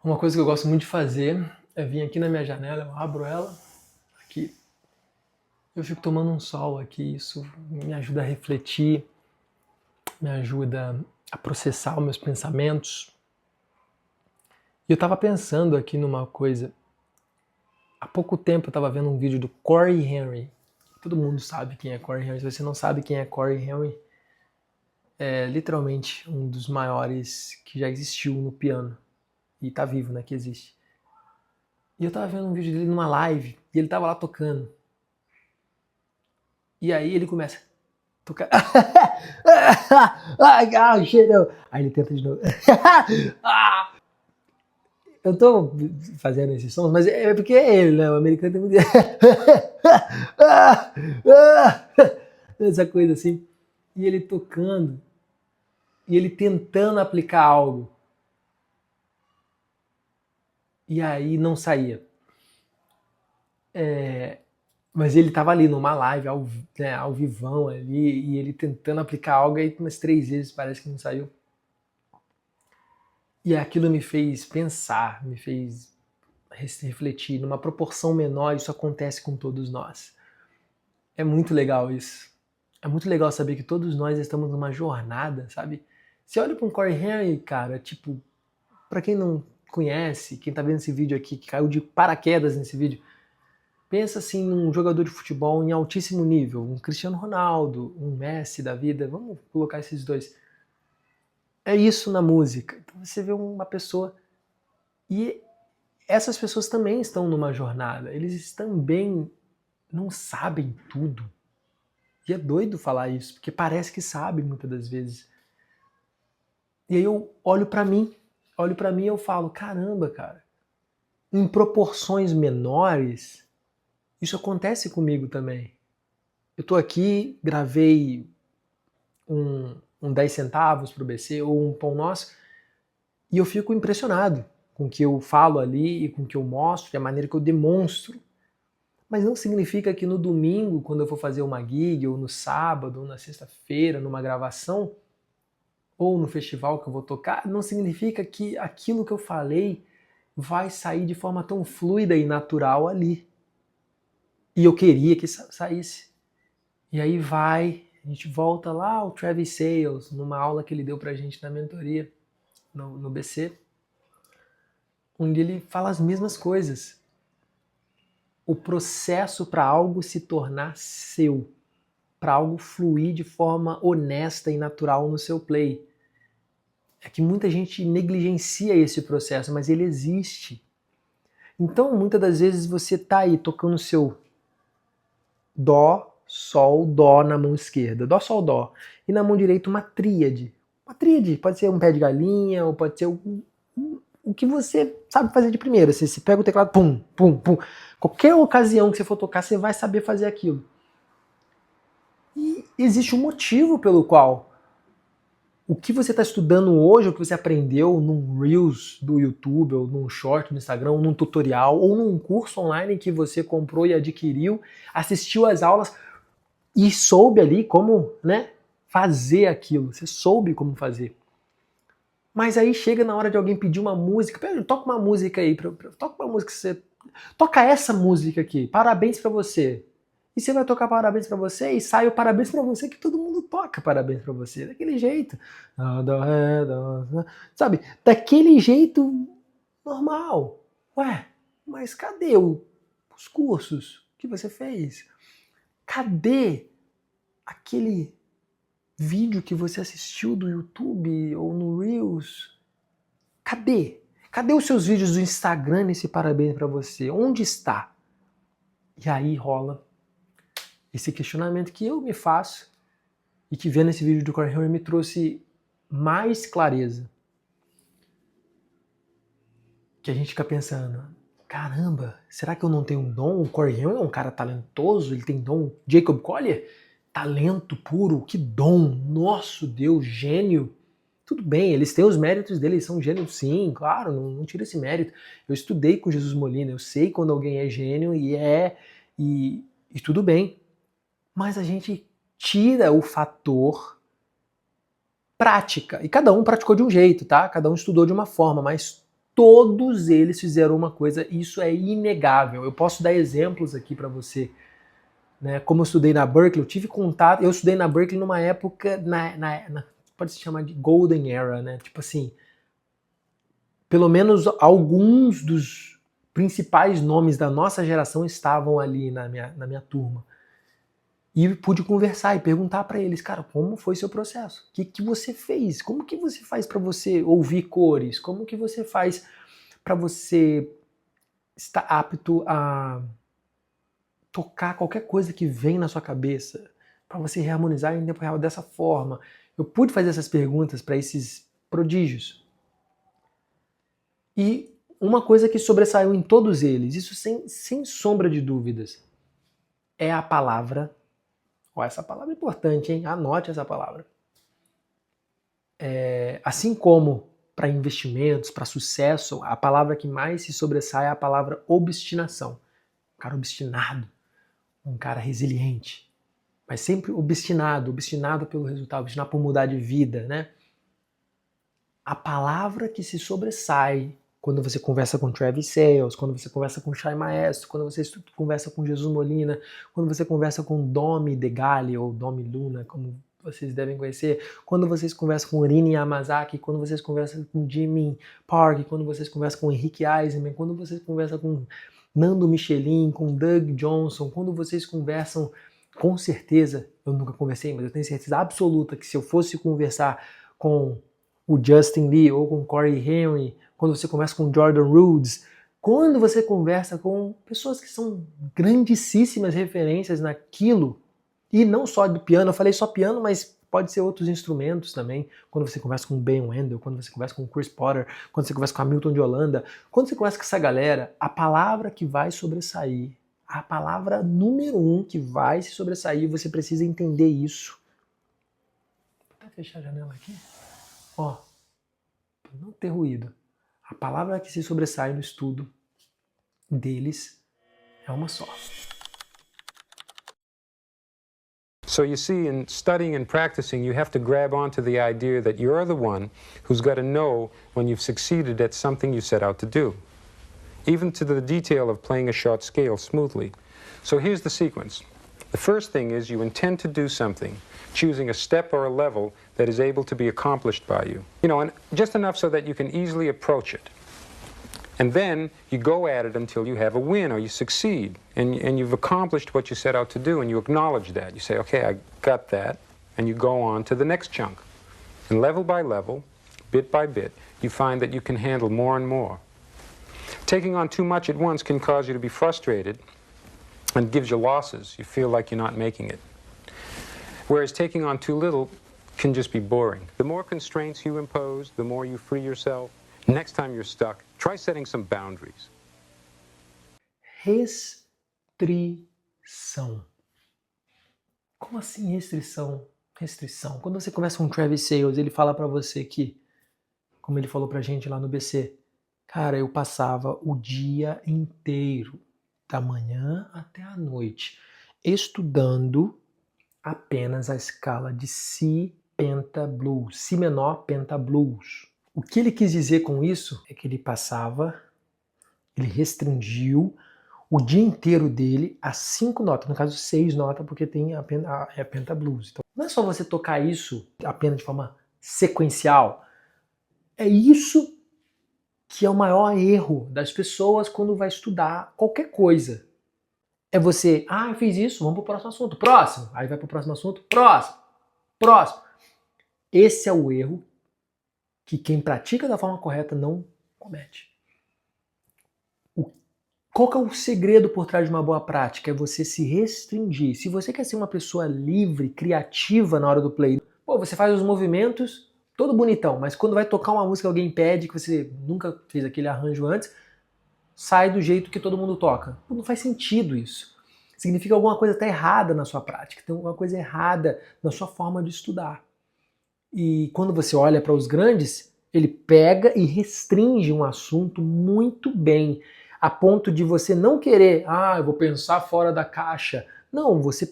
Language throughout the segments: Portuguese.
Uma coisa que eu gosto muito de fazer é vir aqui na minha janela, eu abro ela, aqui, eu fico tomando um sol aqui, isso me ajuda a refletir, me ajuda a processar os meus pensamentos. E eu estava pensando aqui numa coisa, há pouco tempo eu estava vendo um vídeo do Corey Henry. Todo mundo sabe quem é Corey Henry. Se você não sabe quem é Corey Henry, é literalmente um dos maiores que já existiu no piano. E tá vivo, né, que existe. E eu tava vendo um vídeo dele numa live, e ele tava lá tocando. E aí ele começa a tocar. Ah, shit, não. Aí ele tenta de novo. Eu tô fazendo esses sons, mas é porque é ele, né? O americano tem muito. Essa coisa assim. E ele tocando, e ele tentando aplicar algo. E aí não saía. Mas ele tava ali numa live, ao vivão ali, e ele tentando aplicar algo, aí umas 3 vezes parece que não saiu. E aquilo me fez pensar, me fez refletir. Numa proporção menor, isso acontece com todos nós. É muito legal isso. É muito legal saber que todos nós estamos numa jornada, sabe? Você olha para um Corey Henry, cara, tipo, para quem não conhece, quem tá vendo esse vídeo aqui, que caiu de paraquedas nesse vídeo, pensa assim num jogador de futebol em altíssimo nível, um Cristiano Ronaldo, um Messi da vida, vamos colocar esses dois. É isso na música. Então você vê uma pessoa e essas pessoas também estão numa jornada, eles também não sabem tudo. E é doido falar isso, porque parece que sabe muitas das vezes. E aí eu olho pra mim e eu falo, caramba, cara, em proporções menores, isso acontece comigo também. Eu tô aqui, gravei um 10 centavos pro BC ou um Pão Nosso, e eu fico impressionado com o que eu falo ali e com o que eu mostro, e a maneira que eu demonstro. Mas não significa que no domingo, quando eu for fazer uma gig, ou no sábado, ou na sexta-feira, numa gravação, ou no festival que eu vou tocar, não significa que aquilo que eu falei vai sair de forma tão fluida e natural ali. E eu queria que saísse. E aí a gente volta lá ao Travis Sales, numa aula que ele deu pra gente na mentoria, no BC, onde ele fala as mesmas coisas. O processo para algo se tornar seu, para algo fluir de forma honesta e natural no seu play. É que muita gente negligencia esse processo, mas ele existe. Então, muitas das vezes você tá aí tocando o seu dó, sol, dó na mão esquerda, dó, sol, dó, e na mão direita uma tríade. Uma tríade pode ser um pé de galinha, ou pode ser o que você sabe fazer de primeira. Você pega o teclado, pum, pum, pum. Qualquer ocasião que você for tocar, você vai saber fazer aquilo. E existe um motivo pelo qual o que você está estudando hoje, o que você aprendeu num Reels do YouTube, ou num Short do Instagram, ou num tutorial, ou num curso online que você comprou e adquiriu, assistiu às aulas e soube ali como, né, fazer aquilo. Você soube como fazer. Mas aí chega na hora de alguém pedir uma música, toca uma música aí, toca uma música que você... Toca essa música aqui, parabéns pra você. E você vai tocar parabéns pra você e sai o parabéns pra você que todo mundo toca parabéns pra você, daquele jeito. Sabe, daquele jeito normal. Ué, mas cadê os cursos que você fez? Cadê aquele vídeo que você assistiu do YouTube ou no Reels? Cadê? Cadê os seus vídeos do Instagram nesse parabéns pra você? Onde está? E aí rola esse questionamento que eu me faço e que vendo esse vídeo do Corey Henry me trouxe mais clareza. Que a gente fica pensando, caramba, será que eu não tenho um dom? O Corey Henry é um cara talentoso, ele tem dom. Jacob Collier, talento puro, que dom, nosso Deus, gênio. Tudo bem, eles têm os méritos deles, são gênios sim, claro, não tira esse mérito. Eu estudei com Jesus Molina, eu sei quando alguém é gênio e tudo bem. Mas a gente tira o fator prática. E cada um praticou de um jeito, tá? Cada um estudou de uma forma, mas todos eles fizeram uma coisa, e isso é inegável. Eu posso dar exemplos aqui para você. Né? Como eu estudei na Berkeley, eu tive contato. Eu estudei na Berkeley numa época, pode se chamar de Golden Era, né? Tipo assim, pelo menos alguns dos principais nomes da nossa geração estavam ali na minha turma. E pude conversar e perguntar para eles, cara, como foi seu processo? O que você fez? Como que você faz para você ouvir cores? Como que você faz para você estar apto a tocar qualquer coisa que vem na sua cabeça? Para você reharmonizar em tempo real dessa forma? Eu pude fazer essas perguntas para esses prodígios. E uma coisa que sobressaiu em todos eles, isso sem sombra de dúvidas, é a palavra. Ó, essa palavra é importante, hein? Anote essa palavra. Assim como para investimentos, para sucesso, a palavra que mais se sobressai é a palavra obstinação. Um cara obstinado, um cara resiliente, mas sempre obstinado pelo resultado, obstinado por mudar de vida, né? A palavra que se sobressai quando você conversa com Travis Sales, quando você conversa com Shai Maestro, quando você conversa com Jesus Molina, quando você conversa com Domi DeGale ou Domi Luna, como vocês devem conhecer, quando vocês conversam com Rini Yamazaki, quando vocês conversam com Jimmy Park, quando vocês conversam com Henrique Eisenman, quando vocês conversam com Nando Michelin, com Doug Johnson, quando vocês conversam, com certeza, eu nunca conversei, mas eu tenho certeza absoluta que se eu fosse conversar com o Justin Lee ou com Corey Henry, quando você conversa com Jordan Rhodes, quando você conversa com pessoas que são grandíssimas referências naquilo, e não só do piano, eu falei só piano, mas pode ser outros instrumentos também, quando você conversa com Ben Wendell, quando você conversa com Chris Potter, quando você conversa com Hamilton de Holanda, quando você conversa com essa galera, a palavra que vai sobressair, a palavra número 1 que vai se sobressair, você precisa entender isso. Vou até fechar a janela aqui. Ó, para não ter ruído. A palavra que se sobressai no estudo deles é uma só. So you see, in studying and practicing, you have to grab onto the idea that you're the one who's got to know when you've succeeded at something you set out to do, even to the detail of playing a short scale smoothly. So here's the sequence. The first thing is you intend to do something, choosing a step or a level that is able to be accomplished by you. You know, and just enough so that you can easily approach it. And then you go at it until you have a win or you succeed and you've accomplished what you set out to do and you acknowledge that. You say, okay, I got that, and you go on to the next chunk. And level by level, bit by bit, you find that you can handle more and more. Taking on too much at once can cause you to be frustrated and gives you losses. You feel like you're not making it. Whereas taking on too little can just be boring. The more constraints you impose, the more you free yourself. Next time you're stuck, try setting some boundaries. Restrição. Como assim restrição? Restrição. Quando você conversa com o Travis Sales, ele fala pra você que, como ele falou pra gente lá no BC, cara, eu passava o dia inteiro, da manhã até a noite, estudando apenas a escala de Si penta blues, Si menor penta blues. O que ele quis dizer com isso é que ele restringiu o dia inteiro dele a 5 notas, no caso 6 notas, porque tem a penta blues. Então, não é só você tocar isso apenas de forma sequencial, é isso que é o maior erro das pessoas quando vai estudar qualquer coisa. É você, eu fiz isso, vamos pro próximo assunto, próximo. Aí vai pro próximo assunto, próximo. Esse é o erro que quem pratica da forma correta não comete. Qual que é o segredo por trás de uma boa prática? É você se restringir. Se você quer ser uma pessoa livre, criativa na hora do play, você faz os movimentos todo bonitão, mas quando vai tocar uma música alguém pede, que você nunca fez aquele arranjo antes, sai do jeito que todo mundo toca. Não faz sentido isso. Significa que alguma coisa está errada na sua prática, tem alguma coisa errada na sua forma de estudar. E quando você olha para os grandes, ele pega e restringe um assunto muito bem, a ponto de você não querer, eu vou pensar fora da caixa. Não, você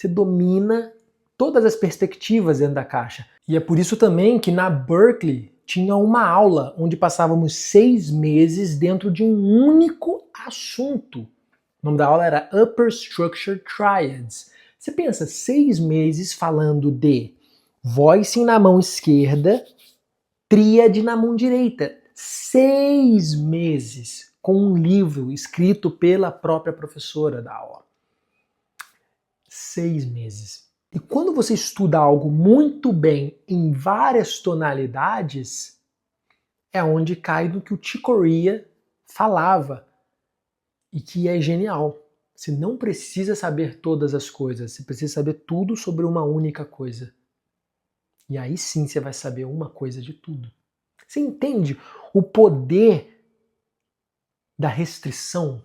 domina todas as perspectivas dentro da caixa. E é por isso também que na Berkeley tinha uma aula onde passávamos 6 meses dentro de um único assunto. O nome da aula era Upper Structure Triads. Você pensa, 6 meses falando de voicing na mão esquerda, tríade na mão direita. 6 meses com um livro escrito pela própria professora da aula. 6 meses. E quando você estuda algo muito bem em várias tonalidades, é onde cai no que o Chick Corea falava e que é genial. Você não precisa saber todas as coisas, você precisa saber tudo sobre uma única coisa. E aí sim você vai saber uma coisa de tudo. Você entende o poder da restrição?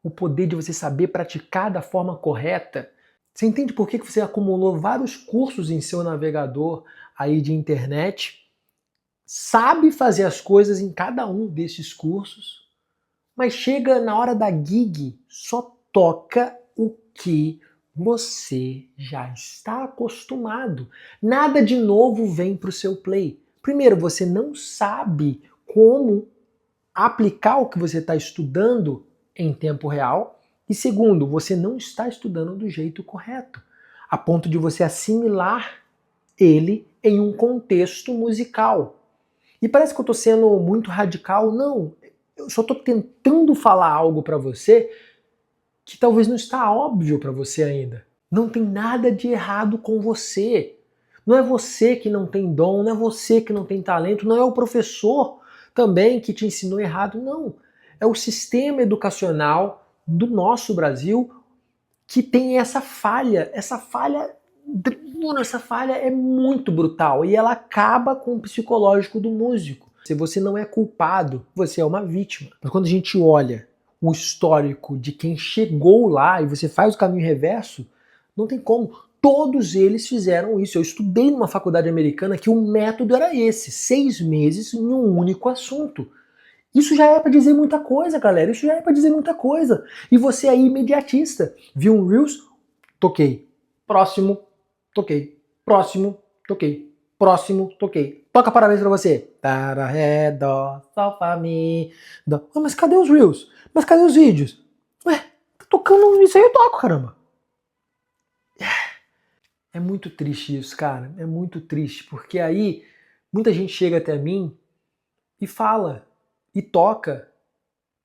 O poder de você saber praticar da forma correta? Você entende por que você acumulou vários cursos em seu navegador aí de internet? Sabe fazer as coisas em cada um desses cursos, mas chega na hora da gig, só toca o que você já está acostumado. Nada de novo vem para o seu play. Primeiro, você não sabe como aplicar o que você está estudando em tempo real. E segundo, você não está estudando do jeito correto, a ponto de você assimilar ele em um contexto musical. E parece que eu estou sendo muito radical. Não, eu só estou tentando falar algo para você que talvez não está óbvio para você ainda. Não tem nada de errado com você. Não é você que não tem dom, não é você que não tem talento, não é o professor também que te ensinou errado, não. É o sistema educacional do nosso Brasil que tem essa falha. Essa falha é muito brutal e ela acaba com o psicológico do músico. Se você não é culpado, você é uma vítima. Mas quando a gente olha o histórico de quem chegou lá e você faz o caminho reverso, não tem como. Todos eles fizeram isso. Eu estudei numa faculdade americana que o método era esse, 6 meses em um único assunto. Isso já é para dizer muita coisa, galera. Isso já é para dizer muita coisa. E você aí, imediatista, viu um Reels? Toquei. Próximo, toquei. Próximo, toquei. Próximo, toquei. Toca parabéns pra você. Para, ré, dó, sol, fá, mi, dó. Mas cadê os Reels? Mas cadê os vídeos? Ué, tá tocando isso aí, eu toco, caramba. É muito triste isso, cara. É muito triste, porque aí muita gente chega até mim e fala, e toca,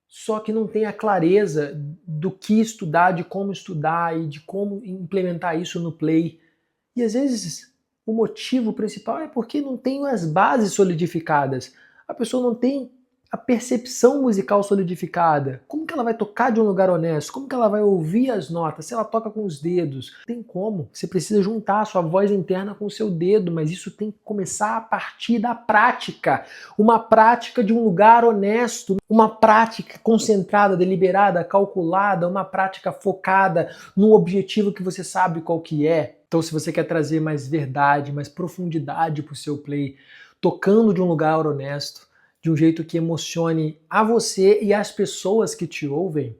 só que não tem a clareza do que estudar, de como estudar e de como implementar isso no play. E às vezes o motivo principal é porque não tem as bases solidificadas. A pessoa não tem a percepção musical solidificada. Como que ela vai tocar de um lugar honesto? Como que ela vai ouvir as notas? Se ela toca com os dedos? Não tem como. Você precisa juntar a sua voz interna com o seu dedo, mas isso tem que começar a partir da prática. Uma prática de um lugar honesto, uma prática concentrada, deliberada, calculada, uma prática focada no objetivo que você sabe qual que é. Então, se você quer trazer mais verdade, mais profundidade para o seu play, tocando de um lugar honesto, de um jeito que emocione a você e as pessoas que te ouvem,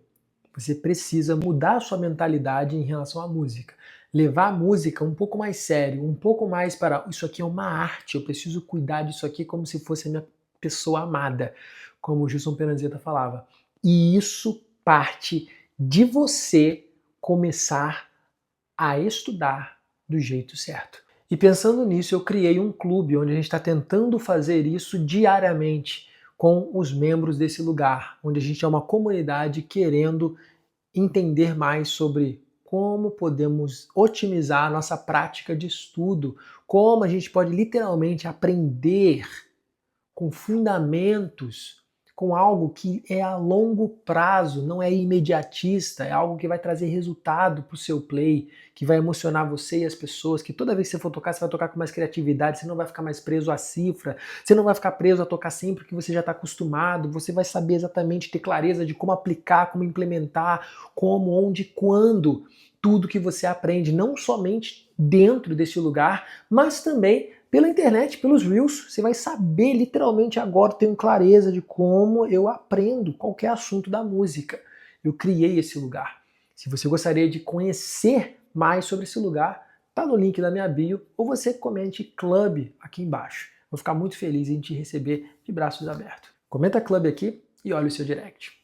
você precisa mudar a sua mentalidade em relação à música. Levar a música um pouco mais sério, um pouco mais para isso aqui é uma arte, eu preciso cuidar disso aqui como se fosse a minha pessoa amada, como o Gilson Peranzeta falava. E isso parte de você começar a estudar do jeito certo. E pensando nisso, eu criei um clube onde a gente está tentando fazer isso diariamente com os membros desse lugar, onde a gente é uma comunidade querendo entender mais sobre como podemos otimizar a nossa prática de estudo, como a gente pode literalmente aprender com fundamentos, com algo que é a longo prazo, não é imediatista, é algo que vai trazer resultado para o seu play, que vai emocionar você e as pessoas, que toda vez que você for tocar, você vai tocar com mais criatividade, você não vai ficar mais preso à cifra, você não vai ficar preso a tocar sempre que você já está acostumado, você vai saber exatamente, ter clareza de como aplicar, como implementar, como, onde, quando, tudo que você aprende, não somente dentro desse lugar, mas também pela internet, pelos Reels. Você vai saber literalmente agora, tenho clareza de como eu aprendo qualquer assunto da música. Eu criei esse lugar. Se você gostaria de conhecer mais sobre esse lugar, tá no link da minha bio, ou você comente club aqui embaixo. Vou ficar muito feliz em te receber de braços abertos. Comenta Club aqui e olha o seu direct.